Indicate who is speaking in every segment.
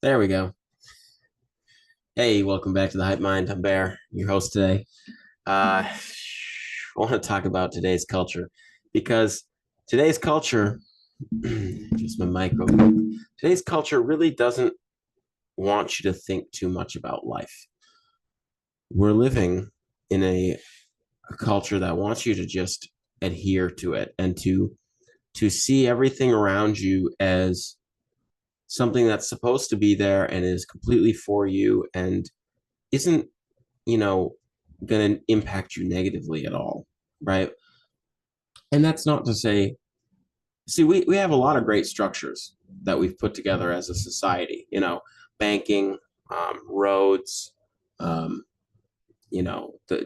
Speaker 1: There we go. Hey, welcome back to the Hype Mind. I'm Bear, your host today. I want to talk about today's culture because today's culture, just my mic real quick. Today's culture really doesn't want you to think too much about life. We're living in a culture that wants you to just adhere to it and to see everything around you as something that's supposed to be there and is completely for you and isn't you know, going to impact you negatively at all, right? And that's not to say, see, we have a lot of great structures that we've put together as a society, banking, roads, um,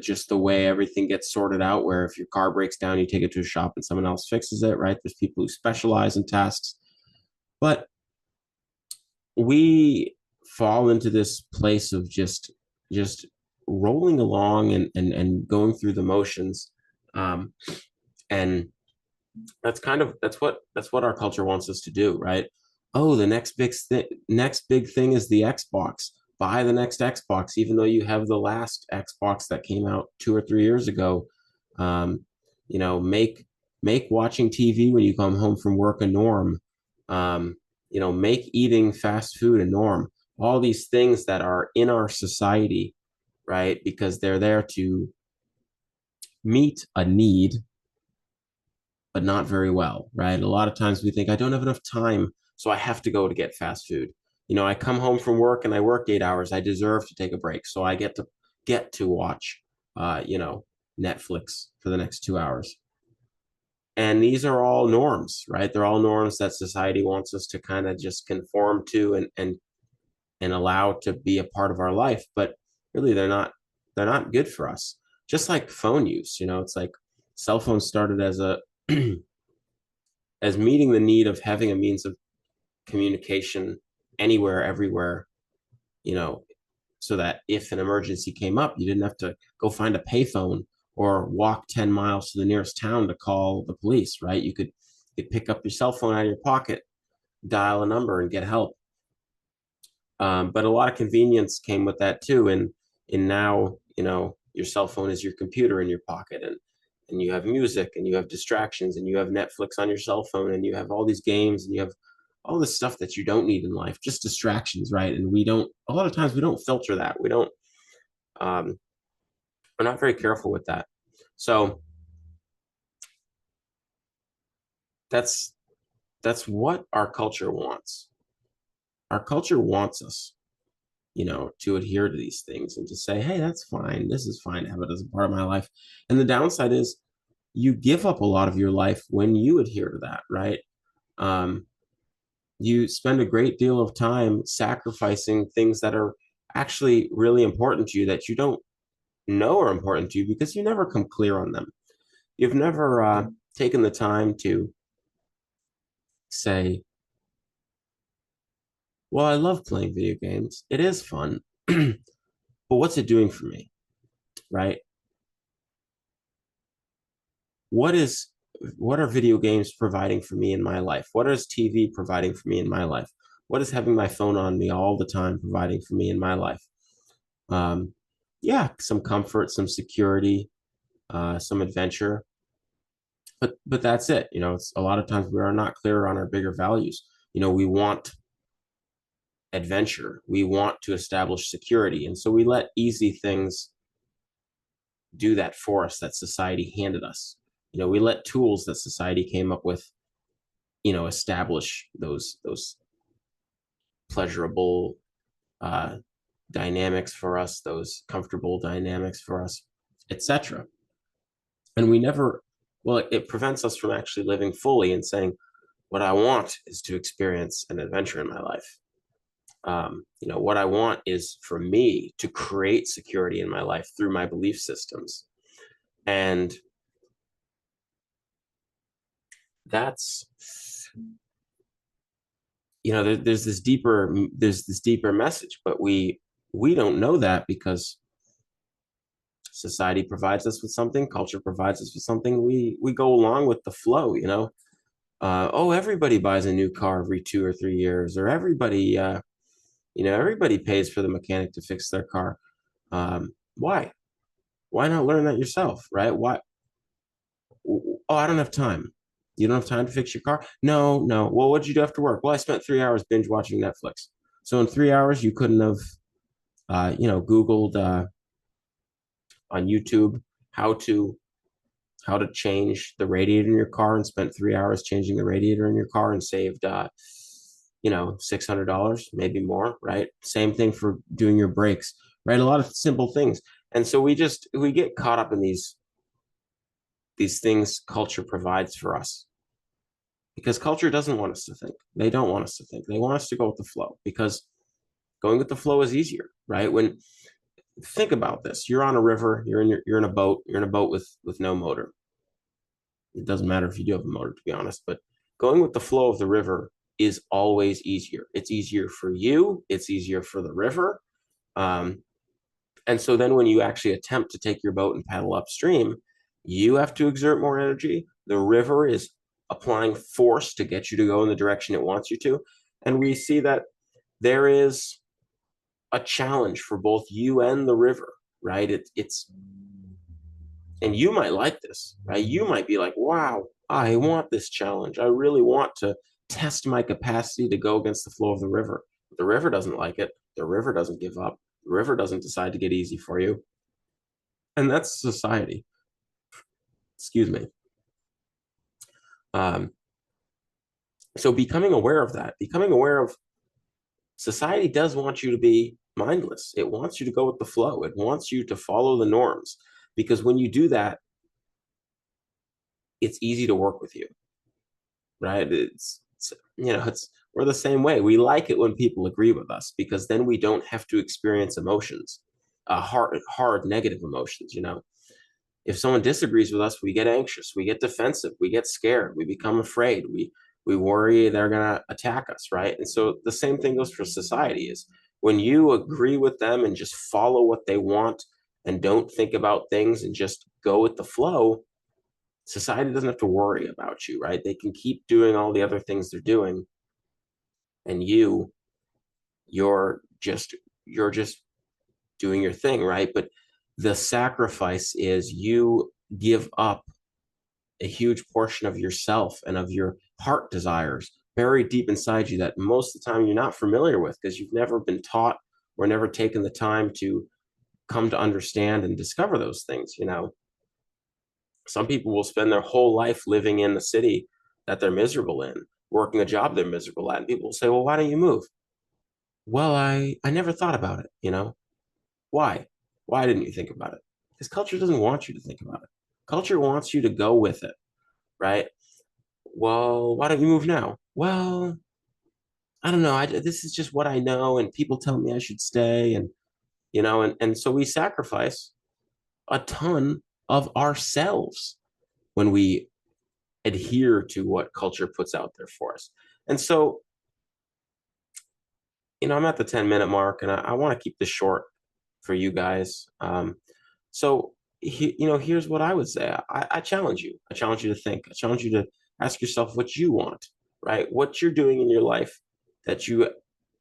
Speaker 1: just the way everything gets sorted out, where if your car breaks down, you take it to a shop and someone else fixes it, right? There's people who specialize in tasks, but we fall into this place of just rolling along and going through the motions, um, and that's what our culture wants us to do, right? Oh, the next big thing is the Xbox. Buy the next Xbox, even though you have the last Xbox that came out 2 or 3 years ago. um, make watching TV when you come home from work a norm. um, make eating fast food a norm. All these things that are in our society, right? Because they're there to meet a need, but not very well, right? A lot of times we think, I don't have enough time, so I have to go to get fast food. I come home from work and I work 8 hours. I deserve to take a break, so I get to watch, Netflix for the next 2 hours. And these are all norms, right? They're all norms that society wants us to kind of just conform to and allow to be a part of our life, but really they're not good for us. Just like phone use, it's like cell phones started as a as meeting the need of having a means of communication anywhere, everywhere, you know, so that if an emergency came up, you didn't have to go find a payphone or walk 10 miles to the nearest town to call the police, right? You could pick up your cell phone out of your pocket, dial a number, and get help. But a lot of convenience came with that too. And now, your cell phone is your computer in your pocket, and you have music and you have distractions and you have Netflix on your cell phone and you have all these games and you have all this stuff that you don't need in life, just distractions, right? And a lot of times we don't filter that. Um, we're not very careful with that. So that's, that's what our culture wants. Our culture wants us, to adhere to these things and to say, hey, that's fine. This is fine to have it as a part of my life. And the downside is you give up a lot of your life when you adhere to that, right? Um, you spend a great deal of time sacrificing things that are actually really important to you that you don't know are important to you because you never come clear on them. You've never taken the time to say, well, I love playing video games. It is fun, but what's it doing for me, right? What is what are video games providing for me in my life? What is TV providing for me in my life? What is having my phone on me all the time providing for me in my life? Um, yeah, some comfort, some security, some adventure, but that's it. It's a lot of times we are not clear on our bigger values. We want adventure, we want to establish security, and so we let easy things do that for us that society handed us. We let tools that society came up with, establish those pleasurable uh, dynamics for us, those comfortable dynamics for us, etc. And we never, well, it prevents us from actually living fully and saying, what I want is to experience an adventure in my life. What I want is for me to create security in my life through my belief systems. And that's, there's this deeper message, but we don't know that because society provides us with something, culture provides us with something. We go along with the flow. Oh, everybody buys a new car every 2 or 3 years, or everybody Everybody pays for the mechanic to fix their car. Why? Why not learn that yourself, right? Why? Oh, I don't have time. You don't have time to fix your car? No, no. Well, what did you do after work? Well, I spent 3 hours binge watching Netflix. So in 3 hours, you couldn't have, Googled on YouTube how to how to change the radiator in your car and spent 3 hours changing the radiator in your car and saved, $600, maybe more, right? Same thing for doing your brakes, right? A lot of simple things. And so we get caught up in these things culture provides for us, because culture doesn't want us to think. They don't want us to think. They want us to go with the flow, because going with the flow is easier, right? When think about this, you're on a river, you're in a boat, with no motor. It doesn't matter if you do have a motor, to be honest, but going with the flow of the river is always easier. It's easier for you. It's easier for the river. Um, and so then when you actually attempt to take your boat and paddle upstream, you have to exert more energy. The river is applying force to get you to go in the direction it wants you to. And we see that there is a challenge for both you and the river, right? It's and you might like this, right? You might be like, wow, I want this challenge. I really want to test my capacity to go against the flow of the river. But the river doesn't like it. The river doesn't give up. The river doesn't decide to get easy for you. And that's society. Excuse me. Um, so becoming aware of that, becoming aware of society does want you to be mindless. It wants you to go with the flow. It wants you to follow the norms, because when you do that, it's easy to work with you, right? We're the same way. We like it when people agree with us, because then we don't have to experience emotions, hard negative emotions. If someone disagrees with us, we get anxious, we get defensive, we get scared, we become afraid, we worry they're going to attack us, right? And so the same thing goes for society. Is when you agree with them and just follow what they want and don't think about things and just go with the flow, society doesn't have to worry about you, right? They can keep doing all the other things they're doing, and you're just doing your thing, right? But the sacrifice is you give up a huge portion of yourself and of your heart desires buried deep inside you that most of the time you're not familiar with, because you've never been taught or never taken the time to come to understand and discover those things. Some people will spend their whole life living in the city that they're miserable in, working a job they're miserable at, and people will say, well, why don't you move? Well, I never thought about it. Why didn't you think about it? Because culture doesn't want you to think about it. Culture wants you to go with it, right? Well, why don't you move now? Well, I don't know. This is just what I know, and people tell me I should stay, and so we sacrifice a ton of ourselves when we adhere to what culture puts out there for us. And so, I'm at the 10-minute mark, and I want to keep this short for you guys. So, here's what I would say. I challenge you. I challenge you to think. I challenge you to ask yourself what you want, right? What you're doing in your life that you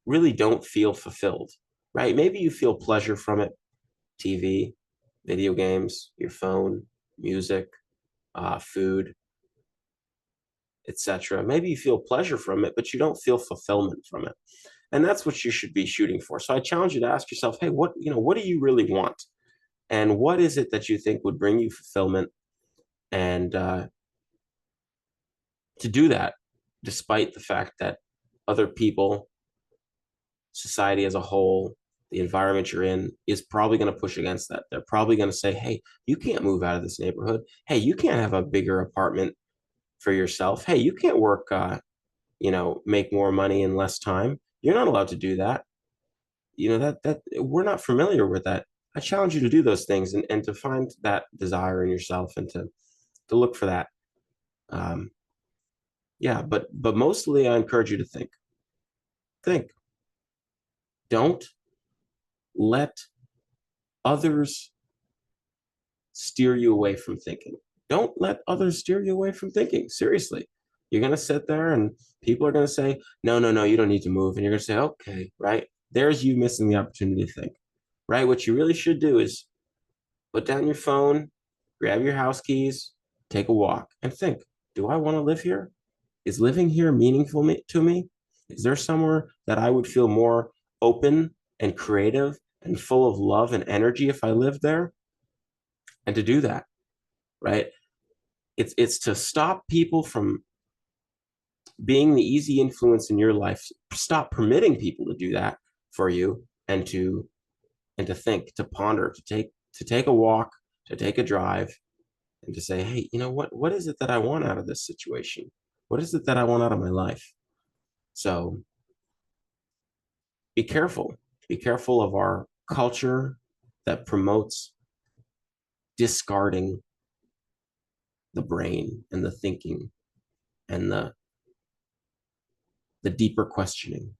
Speaker 1: really don't feel fulfilled, right? Maybe you feel pleasure from it: TV, video games, your phone, music, food, etc. Maybe you feel pleasure from it, but you don't feel fulfillment from it. And that's what you should be shooting for. So I challenge you to ask yourself, hey, what do you really want? And what is it that you think would bring you fulfillment? And to do that, despite the fact that other people, society as a whole, the environment you're in is probably going to push against that. They're probably going to say, hey, you can't move out of this neighborhood. Hey, you can't have a bigger apartment for yourself. Hey, you can't work, make more money in less time. You're not allowed to do that. That we're not familiar with that. I challenge you to do those things, and to find that desire in yourself, and to look for that. Yeah, but mostly I encourage you to think. Think. Don't let others steer you away from thinking. Don't let others steer you away from thinking. Seriously. You're going to sit there and people are going to say, no, no, no, you don't need to move. And you're going to say, okay, right? there's you missing the opportunity to think, right? What you really should do is put down your phone, grab your house keys, take a walk, and think, do I want to live here? Is living here meaningful to me? Is there somewhere that I would feel more open and creative and full of love and energy if I lived there? And to do that, right? It's to stop people from being the easy influence in your life. Stop permitting people to do that for you, and to think, to ponder, to take a walk, to take a drive, and to say, hey, what is it that I want out of this situation? What is it that I want out of my life? So be careful. Be careful of our culture that promotes discarding the brain and the thinking and the deeper questioning.